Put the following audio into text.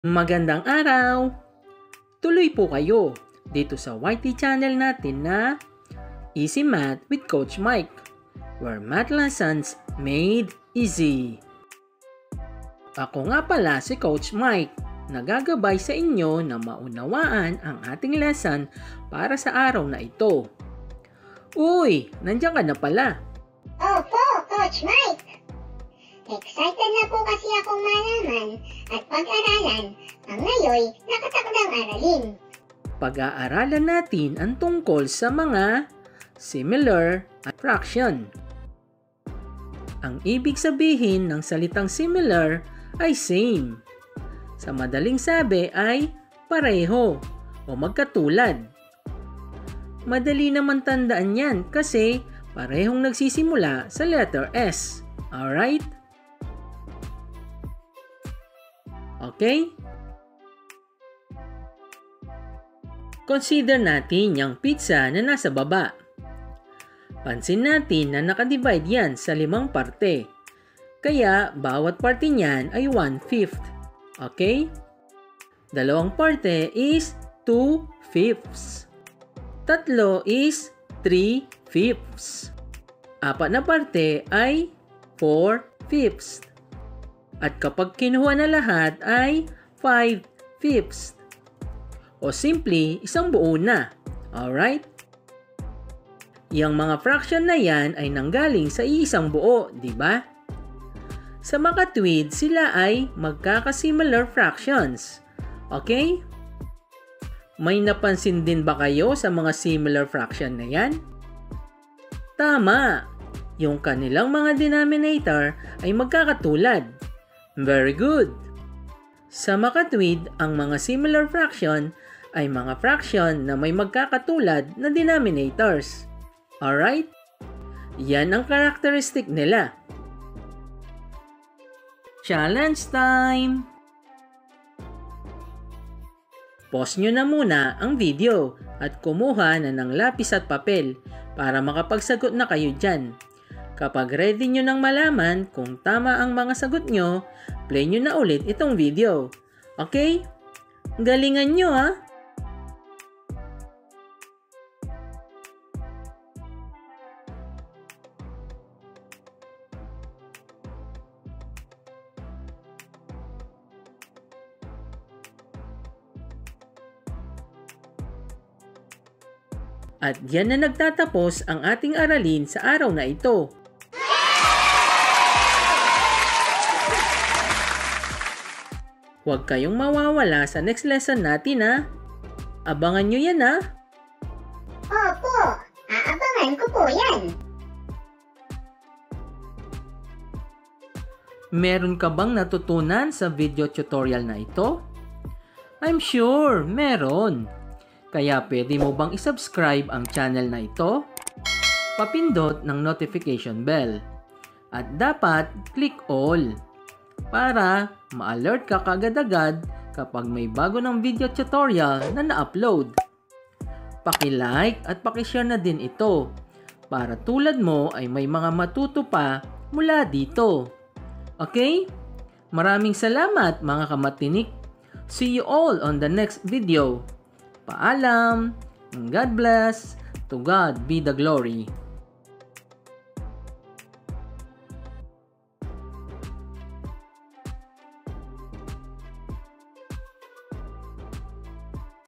Magandang araw! Tuloy po kayo dito sa YT channel natin na Easy Math with Coach Mike, where math lessons made easy. Ako nga pala si Coach Mike, nagagabay sa inyo na maunawaan ang ating lesson para sa araw na ito. Uy, nandiyan ka na pala. Opo, Coach Mike! Excited na po kasi akong malaman at pag-aralan ang ngayon nakatakdang aralin. Pag-aaralan natin ang tungkol sa mga similar at fraction. Ang ibig sabihin ng salitang similar ay same. Sa madaling sabi ay pareho o magkatulad. Madali naman tandaan yan kasi parehong nagsisimula sa letter S. Alright? Okay? Consider natin yung pizza na nasa baba. Pansin natin na nakadivide yan sa 5 parte. Kaya bawat parte niyan ay 1/5. Okay? 2 parte is 2/5. 3 is 3/5. 4 na parte ay 4/5. At kapag kinuha na lahat ay 5/5. O simply, isang buo na. Alright? Yang mga fraction na yan ay nanggaling sa iisang buo, di ba? Sa makatwid, sila ay magkakasimilar fractions. Okay? May napansin din ba kayo sa mga similar fraction na yan? Tama! Yung kanilang mga denominator ay magkakatulad. Very good! Sa makatwid, ang mga similar fraction ay mga fraction na may magkakatulad na denominators. Alright? Yan ang characteristic nila. Challenge time! Pause nyo na muna ang video at kumuha na ng lapis at papel para makapagsagot na kayo dyan. Kapag ready nyo nang malaman kung tama ang mga sagot nyo, play nyo na ulit itong video. Okay? Galingan nyo ha! At yan na nagtatapos ang ating aralin sa araw na ito. Huwag kayong mawawala sa next lesson natin ha. Abangan nyo yan ha. Opo, aabangan ko po yan. Meron ka bang natutunan sa video tutorial na ito? I'm sure, meron. Kaya pwede mo bang isubscribe ang channel na ito? Papindot ng notification bell. At dapat click all para ma-alert ka kagad-agad kapag may bago ng video tutorial na na-upload. Paki-like at paki-share na din ito para tulad mo ay may mga matuto pa mula dito. Okay? Maraming salamat mga kamatinik. See you all on the next video. Paalam, and God bless, to God be the glory.